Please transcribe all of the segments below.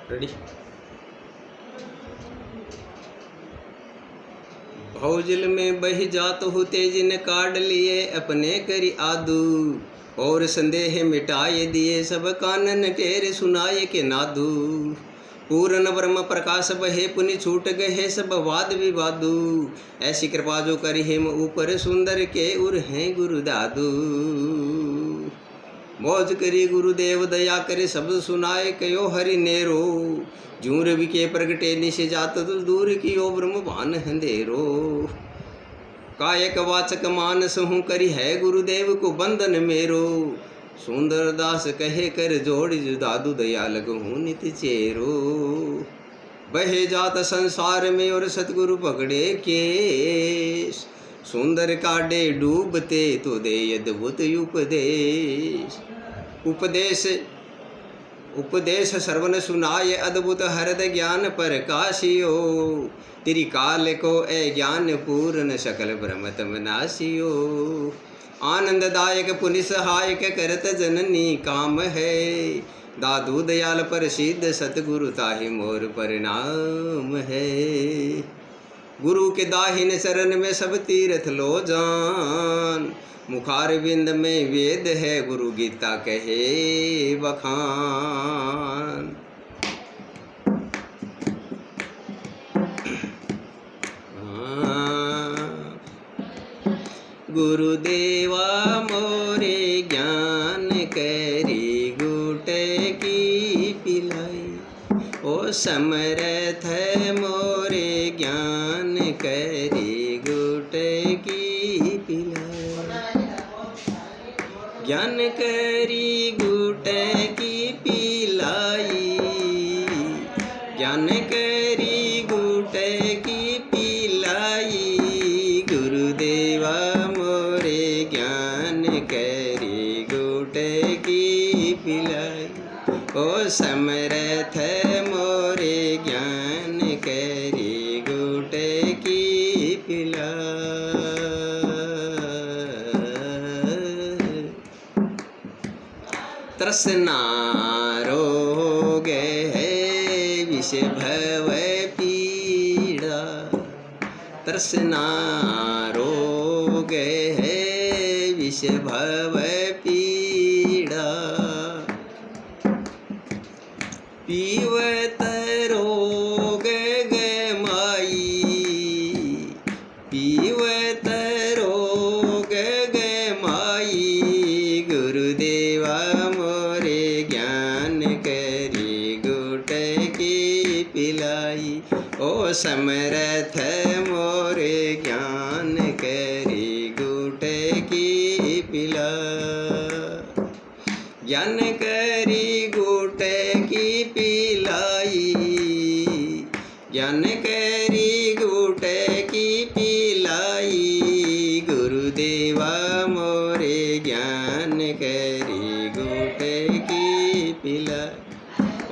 Ready. भौजल में बही जात हो तेज न काढ़ लिए अपने करी आदू, और संदेह मिटाए दिए सब कानन टेर सुनाए के नादू। पूर्ण ब्रह्म प्रकाश बहे पुनि छूट गए सब वाद विवादू, ऐसी कृपा जो करी हेम ऊपर सुंदर के उर हैं गुरु दादू। मौज करी गुरुदेव दया करे शब्द सुनाए कयो हरि नेरो, जूं रवि के प्रगटे निश जात दूर की ओ ब्रह्म भान अंधेरो। कायक वाचक मानस हूँ करी है गुरुदेव को बंधन मेरो, सुंदर दास कहे कर जोड़ दादू दया लग हूँ नित चेरो। बहे जात संसार में और सतगुरु पकड़े केस, सुंदर काडे डूबते तो दे अद्भुत उपदेश। उपदेश उपदेश श्रवण सुनाय अद्भुत हृदय ज्ञान प्रकाशियो, तेरी काल को ए ज्ञान पूर्ण सकल भ्रम तम नाशियो। आनंददायक पुनि सहायक करत जननी काम है, दादू दयाल प्रसिद्ध सतगुरु ताहि मोर परिणाम है। गुरु के दाहिने चरण में सब तीर्थ लो जान, मुखार बिंद में वेद है गुरु गीता कहे बखान। गुरुदेवा मोरे ज्ञान करी गुट की पिलाई, ओ समरथ मोरे ज्ञान करी गुट की पिलाई। ज्ञान करी गुट की पिलाई, ज्ञान करी गुट की पिलाई। गुरुदेवा मोरे ज्ञान करी गुट की पिलाई, ओ समरथ मोरे ज्ञान करी गुट की पिलाई। तृष्णा रोग है विष भव पीड़ा, तृष्णा रोग है विष भव पीड़ा। पीवत रोग गमाई, पीवत रोग गमाई। गुरुदेवा मोरे ज्ञान करी गुट की पिलाई, ओ समरथ मोरे ज्ञान करी गुट की पिलाई। ज्ञान करी गुट की पिलाई, ज्ञान करी गुट की पिलाई। गुरुदेवा मोरे ज्ञान करी गुट की पिलाई,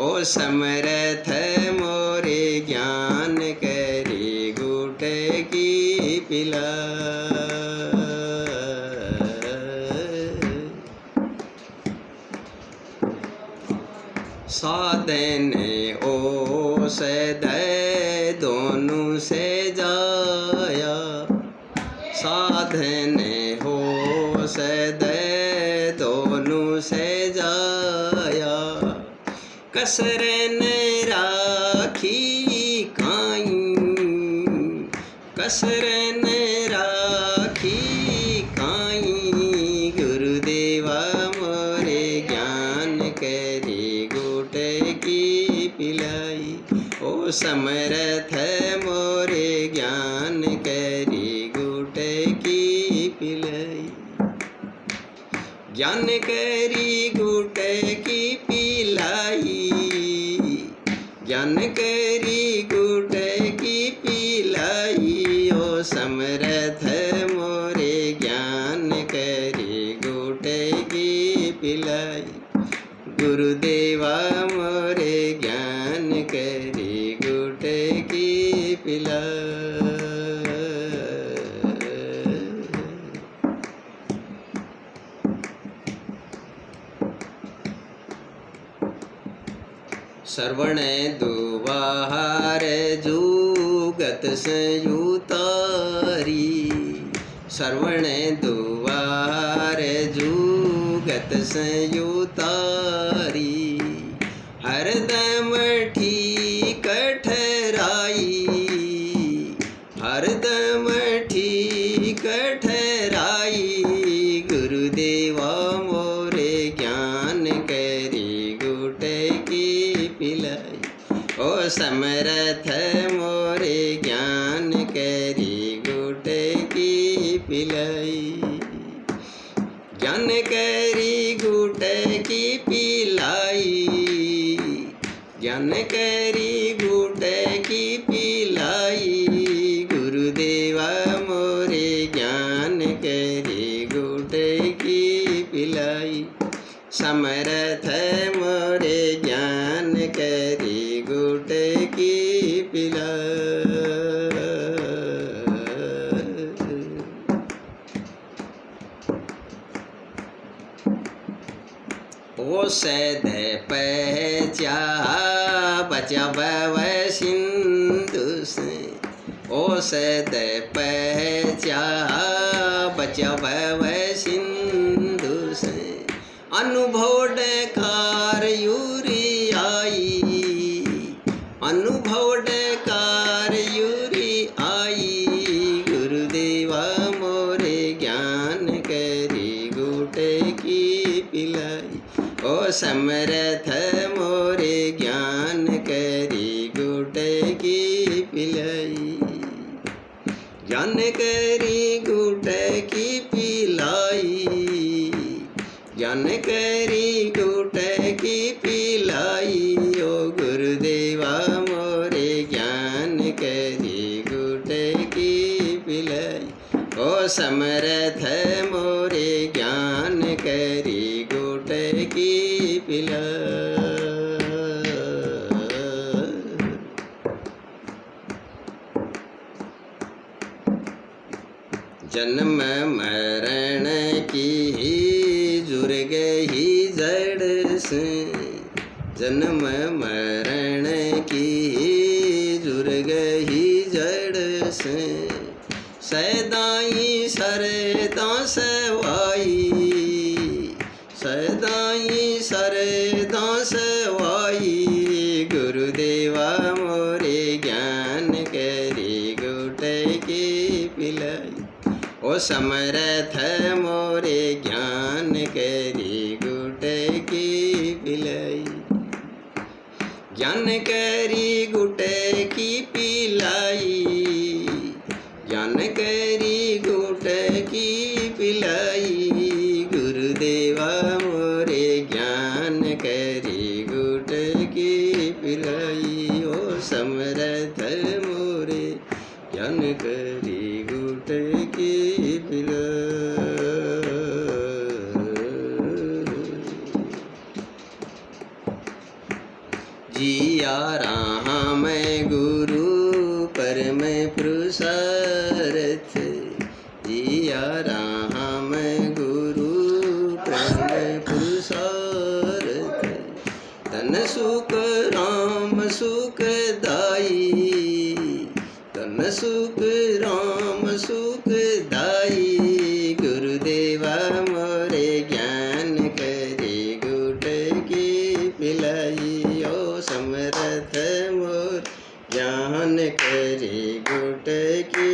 ओ समरथ मोरे ज्ञान करी गुट की पिलाई। साधन औषध दोनों से जाया, साधन औषध दोनों से जाया। कसरन राखी काई, कसरन राखी काई। गुरुदेवा मोरे ज्ञान करी गुट की पिलाई, ओ समरथ मोरे ज्ञान करी गुट की पिलाई। ज्ञान करी गुट की पिलाई, ज्ञान करी गुट की पिलाई। ओ समरथ मोरे ज्ञान करी गुट की पिलाई, गुरुदेवा मोरे ज्ञान करी गुट की पिलाई। श्रवण दुबार जुगत संयुतारी, श्रवण दुबार जुगत संयुतारी, हरदम ठीक ठहराई, हरदम ठीक ठहराई, गुरुदेवा मोरे ज्ञान करी गुटे की पिलाई, ओ समरथ मोरे ज्ञान करी गुटे की पिलाई, ज्ञान करी गुटे की पिलाई, ज्ञान करी गुटे की पिलाई, गुरुदेवा मोरे ज्ञान करी गुटे की पिलाई, समरथ मोरे ज्ञान करी गुटे की पिलाई। ओ सद पहचा बचब सिंधु से, ओ सद पहचा बचब सिंधु से, अनुभव डकार यूरी आई, अनुभव डकार यूरी आई, गुरुदेवा मोरे ज्ञान करी गुटे की पिलाई, ओ समरथ मोरे ज्ञान करी गुटे की पिलाई, ज्ञान करी गुटे की पिलाई, ज्ञान करी गुटे की पिलाई, ओ गुरुदेवा मोरे ज्ञान करी गुटे की पिलाई, ओ समरथ मोरे ज्ञान करी गुटे की पिलाई। जन्म मरण की जुड़ गई जड़ से, जन्म मरण की जुड़ गई जड़ से, सदाई सरदा सवाई, सदाई सरदा सवाई, गुरुदेवा मोरे ज्ञान करी गुटे की पिलाई, ओ समरथ मोरे ज्ञान करी गुटे की पिलाई, ज्ञान करी गुटे की पिलाई, ज्ञान करी गुटे की पिलाई, गुरुदेवा मोरे ज्ञान करी गुटे की पिलाई, ओ समरथ मोरे ज्ञान करी गुटे की पिलाई। जिया राम गुरु परम पुरुषार्थ, जिया राम गुरु परम पुरुषार्थ, तन सुख राम सुख दाई, तन सुख राम सुख दाई, गुरुदेवा मोरे ज्ञान करी गुटे की पिलाई, ओ समरथ मोर ज्ञान करी गुटे की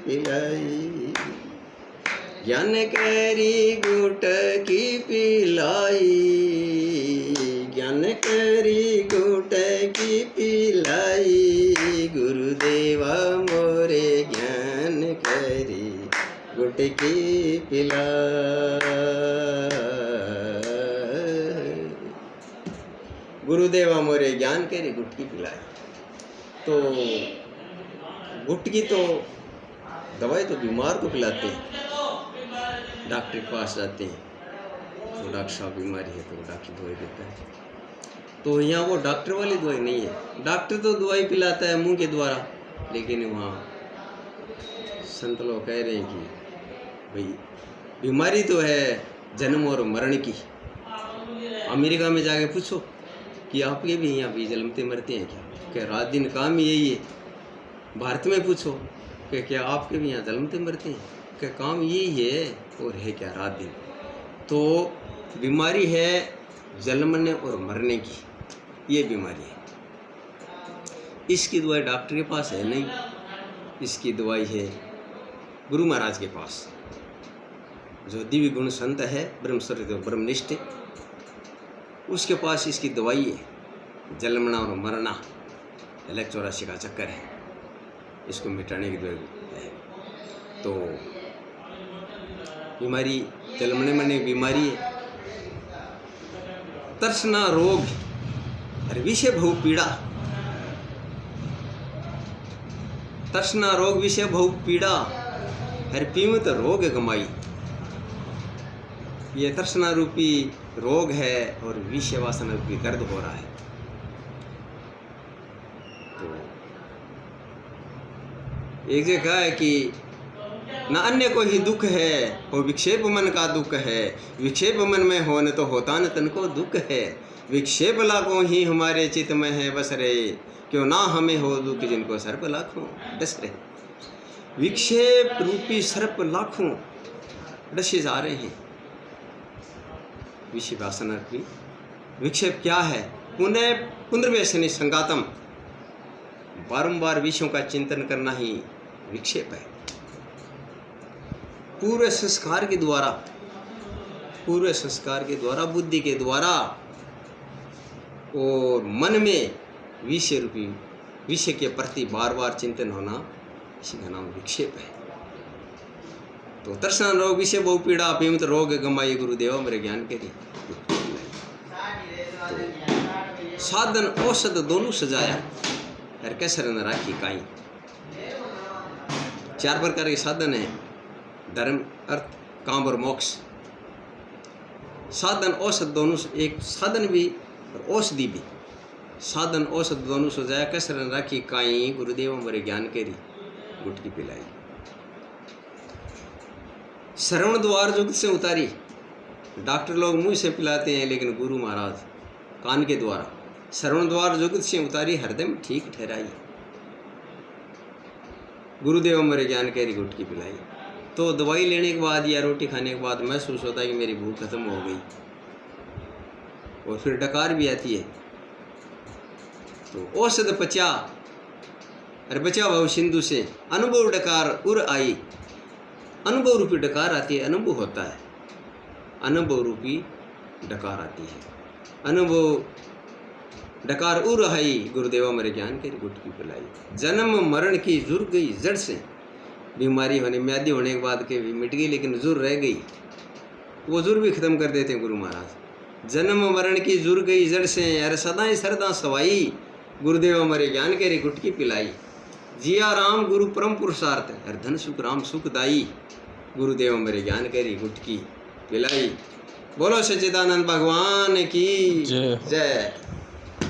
पिलाई, ज्ञान करी गुटे की पिलाई, ज्ञान करी गुटे की पिलाई, गुरुदेवा मोरे ज्ञान करी गुटे की पिलाई, गुरुदेवा मोरे ज्ञान करी गुट की पिलाई। तो गुट की तो दवाई तो बीमार को पिलाते हैं, डॉक्टर के पास जाते हैं तो डॉक्टर साहब बीमारी है तो डॉक्टर दवाई देता है, तो यहाँ वो डॉक्टर वाली दवाई नहीं है, डॉक्टर तो दवाई पिलाता है मुंह के द्वारा, लेकिन वहाँ संत लोग कह रहे हैं कि भाई बीमारी तो है जन्म और मरण की। अमेरिका में जाके पूछो कि आपके भी यहाँ भी जन्मते मरते हैं क्या? क्या रात दिन काम यही है? भारत में पूछो कि क्या आपके भी यहाँ जन्मते मरते हैं? क्या काम यही है और है क्या रात दिन? तो बीमारी है जन्मने और मरने की, ये बीमारी है। इसकी दवाई डॉक्टर के पास है नहीं, इसकी दवाई है गुरु महाराज के पास, जो दिव्य गुण संत है, ब्रह्मस्वरूप ब्रह्मनिष्ठ, उसके पास इसकी दवाई है। जन्मना और मरना, लक 84 का चक्कर है, इसको मिटाने की दवाई है। तो बीमारी जन्मने मरने की बीमारी है। तृष्णा रोग और विषय भव पीड़ा, तृष्णा रोग विषय भव पीड़ा हर पीमत रोग गमाई। ये तृष्णा रूपी रोग है और विषय वासना रूपी दर्द हो रहा है। तो एक जगह है कि न अन्य को ही दुख है, वो विक्षेप मन का दुख है। विक्षेप मन में हो न तो होता न तन को दुख है। विक्षेप लाखों ही हमारे चित्त में है बस रहे, क्यों ना हमें हो दुख जिनको सर्प लाखों डस रहे। विक्षेप रूपी सर्प लाखों डसे जा रहे हैं। विषय वासना रूपी विक्षेप क्या है? पुनर्व्यसनी संगातम, बारंबार विषयों का चिंतन करना ही विक्षेप है। पूरे संस्कार के द्वारा, पूरे संस्कार के द्वारा, बुद्धि के द्वारा और मन में विषय रूपी विषय के प्रति बार बार चिंतन होना, इसी का नाम विक्षेप है। तो तृष्णा रोग विषय बहु पीड़ा पीमित रोग गमाई, गुरुदेव मेरे ज्ञान के लिए। तो साधन औषध दोनों सजाया, हर कसर न राखी काई। 4 प्रकार के साधन है, धर्म, अर्थ, काम और मोक्ष। साधन औषध दोनों, एक साधन भी और औषधि भी। साधन औषध दोनों सजाया, कसर न राखी काई, गुरुदेव मेरे ज्ञान केरी गुटकी पिलाई। श्रवण द्वार जुगत से उतारी, डॉक्टर लोग मुंह से पिलाते हैं, लेकिन गुरु महाराज कान के द्वारा श्रवण द्वार जुगत से उतारी, हृदय में ठीक ठहराई। गुरुदेव मेरे ज्ञान केरी गुटकी पिलाई। तो दवाई लेने के बाद या रोटी खाने के बाद महसूस होता है कि मेरी भूख खत्म हो गई, और फिर डकार भी आती है। तो औषध पचा अरे बचा भाव सिंधु से, अनुभव डकार उर आई। अनुभव रूपी डकार आती है, अनुभव होता है, अनुभव रूपी डकार आती है। अनुभव डकार उर आई, गुरुदेवा मेरे ज्ञान के गुटकी पिलाई। जन्म मरण की जुर गई जड़ से, बीमारी होने म्यादी होने के बाद के भी मिट गई, लेकिन जुर रह गई, वो जुर भी खत्म कर देते हैं गुरु महाराज। जन्म मरण की जुर गई जड़ से, अरे सदाई सरदा सवाई, गुरुदेव मेरे ज्ञान के गुटकी पिलाई। जिया राम गुरु परम पुरुषार्थ, हर धन सुख राम सुखदाई, गुरुदेव मेरे ज्ञान के गुटकी पिलाई। बोलो सच्चिदानंद भगवान की जय।